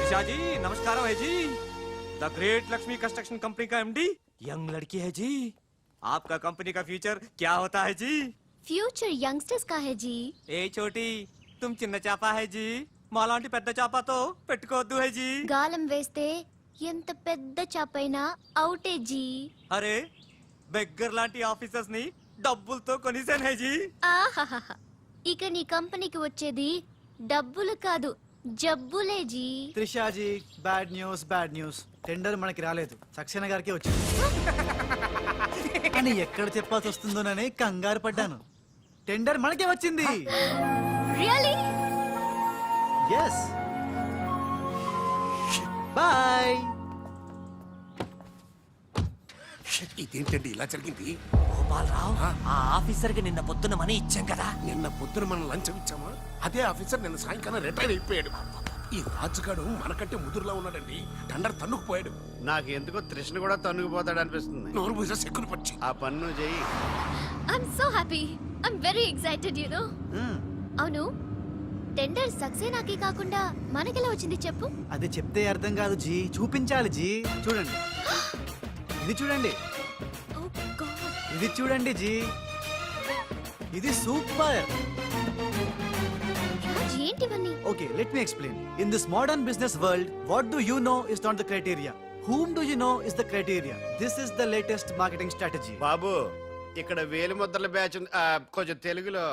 निशा जी नमस्कार है जी। The great Lakshmi construction company का एमडी यंग लड़की है जी। आपका कंपनी का फ्यूचर क्या होता है जी? ఫ్యూచర్ యంగ్స్టర్స్ కా హై జీ. ఏ చోटी तुम చిన్న చేప है जी, మాలాంటి పెద్ద చేపతో పెట్టుకోవద్దు है जी. గాలం వేస్తే ఎంత పెద్ద చాపైనా అవుటే జీ. అరే బెగ్గర్ లాంటి ఆఫీసర్స్ ని డబ్బులతో కొనిసాను है जी. ఆహాహా, ఇక నీ కంపెనీకి వచ్చేది డబ్బులు కాదు జబ్బులే జీ. త్రిషాజీ బ్యాడ్ న్యూస్ టెండర్ మనకి రాలేదు, సక్సేనా గారికి వచ్చింది అని ఎక్కడ చెప్పాల్సి వస్తుందోనని కంగారు పడ్డాను. టెండర్ మనకే వచ్చింది. రియల్లీ? Yes boy. ఇదేంటండి ఇలా జరిగింది? గోపాలరావు ఆ ఆఫీసర్ కి నిన్న పొద్దున మనీ ఇచ్చాం కదా. నిన్న పొద్దున మనం లంచం ఇచ్చామా? అదే ఆఫీసర్ నిన్న సాయంకాలం రిటైర్ అయిపోయాడు. ఈ రాజుగాడు మనకంటే ముదురులా ఉన్నాడండి. టండర్ తన్నుకుపోయాడు. నాకు ఎందుకో తృష్ణ కూడా తన్నుకుపోతాడు అనిపిస్తుంది. నోరు పూజ సెక్కులు పచ్చి ఆ పన్ను చెయ్యి. I'm so happy, I'm very excited you know. అవును, టెండర్ సక్సేనాకి కాకుండా మనకెలా వచ్చింది చెప్పు? అది చెప్తే అర్థం కాదు జీ, చూపించాలి జీ. చూడండి, ఇది చూడండి, Oh God. ఇది చూడండి జీ, ఇది సూపర్. రాజ్, ఏంటివన్నీ? Okay, let me explain. In this modern business world, what do you know is not the criteria. Whom do you know is the criteria. This is the latest marketing strategy. బాబు ఇక్కడ వేలు ముద్రల batch ఉంది. కొంచెం తెలుగులో.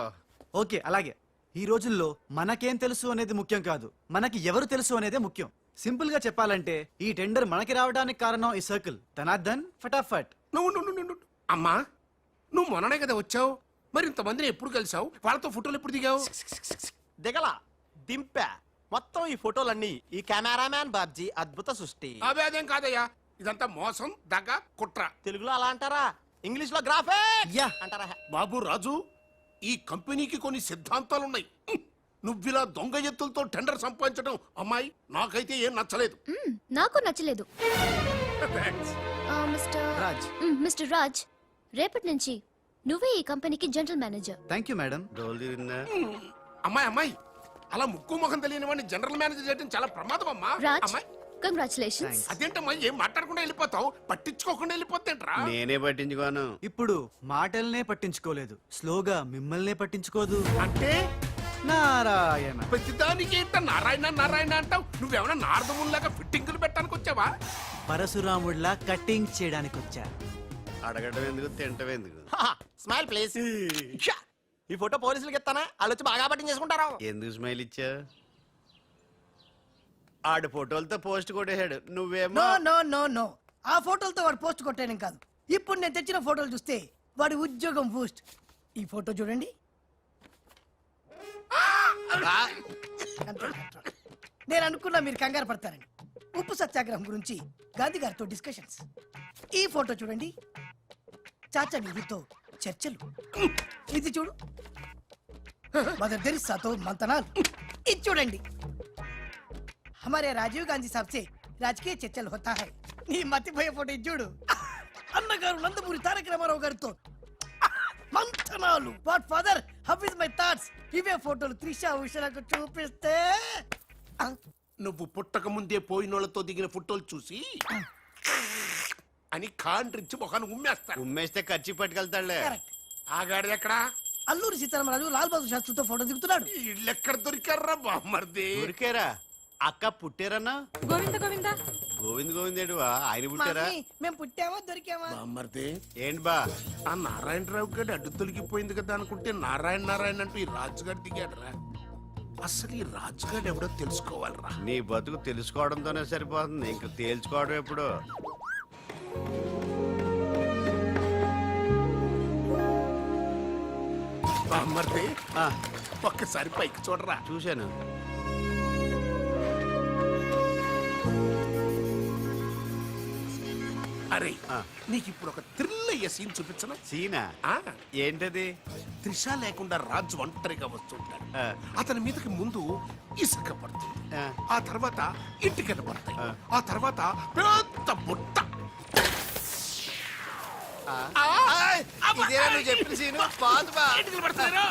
Okay, అలాగే. ఈ రోజుల్లో మనకేం తెలుసు అనేది ముఖ్యం కాదు, మనకి ఎవరు తెలుసు అనేదే ముఖ్యం. సింపుల్ గా చెప్పాలంటే ఈ టెండర్ మనకి రావడానికి కారణం ఈ సర్కిల్ ధనార్దన్ ఫటాఫట్. నువ్వు అమ్మా, నువ్వు మొన్ననే కదా వచ్చావు. మరి ఇంతమందిని ఎప్పుడు కలిసావు? వాళ్ళతో ఫోటోలు ఎప్పుడు దిగావు? దిగల దింపా. మొత్తం ఈ ఫోటోలన్నీ ఈ కెమెరామ్యాన్ బాబ్జీ అద్భుత సృష్టి. అవే అదేం కాదయ్యా, ఇదంతా మోసం, దగ్గ, కుట్ర. తెలుగులో అలా అంటారా? ఇంగ్లీష్ లో గ్రాఫే యా అంటారా? బాబు రాజు, ఈ కంపెనీకి కొన్ని సిద్ధాంతాలున్నాయి. నువ్విలా దొంగ ఎత్తులతో టెండర్ సంపాదించడం అమ్మాయి నాకైతే ఏం నచ్చలేదు. నాకు నచ్చలేదు. రాజ్. మిస్టర్ రాజ్, రేపటి నుంచి నువ్వే ఈ కంపెనీకి general manager. Thank you madam. డోలు తిరిగిందా? అమ్మాయి అలా ముక్కు ముఖం తెలియని వాడిని జనరల్ మేనేజర్ చేయడం చాలా ప్రమాదం అమ్మా. రాజ్, అమ్మాయి కంగ్రాచులేషన్స్. అదేంటమ్మా, ఏం మాట్లాడకుండా వెళ్ళిపోతావు? పట్టించుకోకుండా వెళ్ళిపోతేంట్రా? నేనే పట్టించుకోను. ఇప్పుడు మాటల్నే పట్టించుకోలేదు, స్లోగా మిమ్మల్నే పట్టించుకోదు. అంటే నారాయణ. ప్రతిదానికి ఏంట నారాయణ నారాయణ అంటావు? నువ్వేమైనా నారదముల్లాగా ఫిట్టింగులు పెట్టడానికి వచ్చావా? పరశురాముడిలా కటింగ్ చేయడానికి వచ్చా. అడగడం ఎందుకు, తింటం ఎందుకు? Smile please. ఈ ఫోటో పోలీసులకి ఇస్తానా? వాళ్ళు వచ్చి బాగా పట్టింగ్ చేసుకుంటారు. ఎందుకు స్మైల్ ఇచ్చా? ఆడు ఫోటోలతో పోస్ట్ కొట్టేశాడు, నువ్వేమో. నో నో నో నో, ఆ ఫోటోలతో వాడు పోస్ట్ కొట్టేయడం కాదు. ఇప్పుడు నేను తెచ్చిన ఫోటోలు చూస్తే వాడి ఉద్యోగం బూస్ట్. ఈ ఫోటో చూడండి. నేను అనుకున్నా మీరు కంగారు పడతారని. ఉప్పు సత్యాగ్రహం గురించి గాంధీ గారితో డిస్కషన్స్. ఈ ఫోటో చూడండి, చాచా నెహ్రూతో చర్చలు. ఇది చూడు, మదర్ తెరిసాతో మంతనాలు. ఇది చూడండి, हमारे राजीव गांधी साहब से राजकीय चर्चल होता है. నీ మతిపోయే ఫోటో ఇది చూడు, అన్నగారు నందమూరి తారక రామారావు గారితో మంతనాలు. What father, how is my thoughts? ఇవే ఫోటోలు త్రిషా ఉషలకు చూపిస్తే నువ్వు పుట్టక ముందే పోయినోళ్లతో దిగిన ఫోటోలు చూసి అని కాండ్రించి మొహాన్ని ఉమ్మేస్తా. ఉమ్మేస్తే ఖర్చు పట్టుకెళ్తాడులే. ఆగాడు ఎక్కడా? అల్లూరి సీతారామరాజు లాల్ బహదూర్ శాస్త్రితో ఫోటో దిగుతున్నాడు. వీళ్ళెక్కడ దొరికారా బామ్మర్ది? దొరికారా? అక్క పుట్టారన్నా? గోవింద గోవింద గోవింద్ గోవిందేడువా? ఆయన పుట్టారా? మేము పుట్టామా దొరికామా? బామ్మర్ది, ఏంటి బా? ఆ నారాయణరావు గారి అడ్డు తొలగిపోయింది కదా అనుకుంటే నారాయణ నారాయణ అంటూ ఈ రాజుగారు దిగాడురా. అసలు ఈ రాజుగారు ఎవడో తెలుసుకోవాలరా. నీ బతుకు తెలుసుకోవడంతోనే సరిపోతుంది, ఇంక తేల్చుకోవడం ఎప్పుడు? బామ్మర్ది, ఒక్కసారి పైకి చూడరా. చూశాను. అరే, నీకు ఇప్పుడు ఒక థ్రిల్ అయ్యే సీన్ చూపించను. సీనా? ఏంటది? త్రిష లేకుండా రాజు ఒంటరిగా వస్తుంటాడు. అతని మీదకి ముందు ఇసుక పడుతుంది, ఆ తర్వాత ఇటుకలు పడతాయి, ఆ తర్వాత పెద్ద బుట్ట. ఇదేనా నువ్వు చెప్పిన సీను? పాదు బా. ఇటుకలు పడతారు.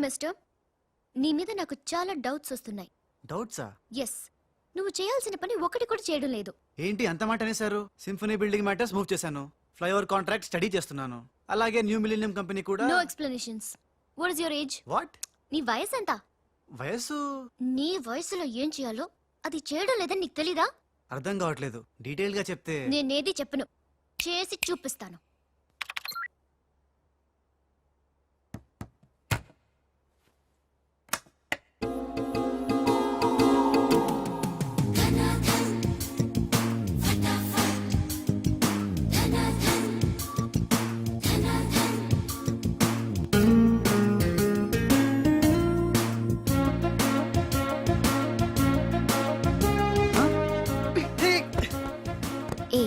మిస్టర్ నీ మీద నాకు చాలా డౌట్స్ వస్తున్నాయి. డౌట్సా? ఎస్, నువ్వు చేయాల్సిన పని ఒకటి కూడా చేయడం లేదు. ఏంటి అంత మాట అనేసారు? సింఫనీ బిల్డింగ్ మ్యాటర్స్ మూవ్ చేశాను, ఫ్లైఓవర్ కాంట్రాక్ట్ స్టడీ చేస్తున్నాను, అలాగే న్యూ మిలీనియం కంపెనీ కూడా. No explanations. What is your age? What? నీ వయసు ఎంత? వయసు నీ వయసులో ఏం చేయాలో అది చేయడం లేదని నీకు తెలీదా? అర్థం కావట్లేదు, డీటెయిల్ గా చెప్తే. నేనేది చెప్పను, చేసి చూపిస్తాను. ఏ,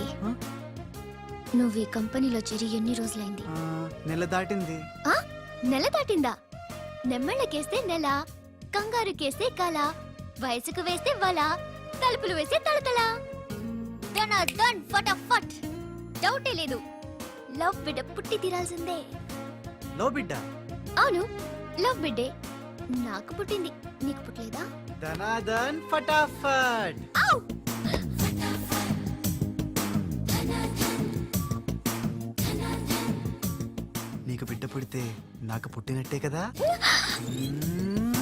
నువ్వు ఈ కంపెనీలో చేరి ఎన్ని రోజులైంది? నెల దాటింది. ఆ? నెల దాటిందా? నెమ్మళ్ళకేస్తే నెల, కంగారుకేస్తే కల, వయసుకు వేస్తే వల, తలుపులు వేస్తే తడతల. డన్ ఫటాఫట్. డౌటే లేదు, లవ్ బిడ్డ పుట్టి తీరాల్సిందే. లో బిడ్డ? అవును, లవ్ బిడ్డే. నాకు పుట్టింది, నీకు పుట్టలేదా? ధనాధన్ ఫటాఫట్. ఔ! నీకు బిడ్డ పుడితే నాకు పుట్టినట్టే కదా. మ్మ్.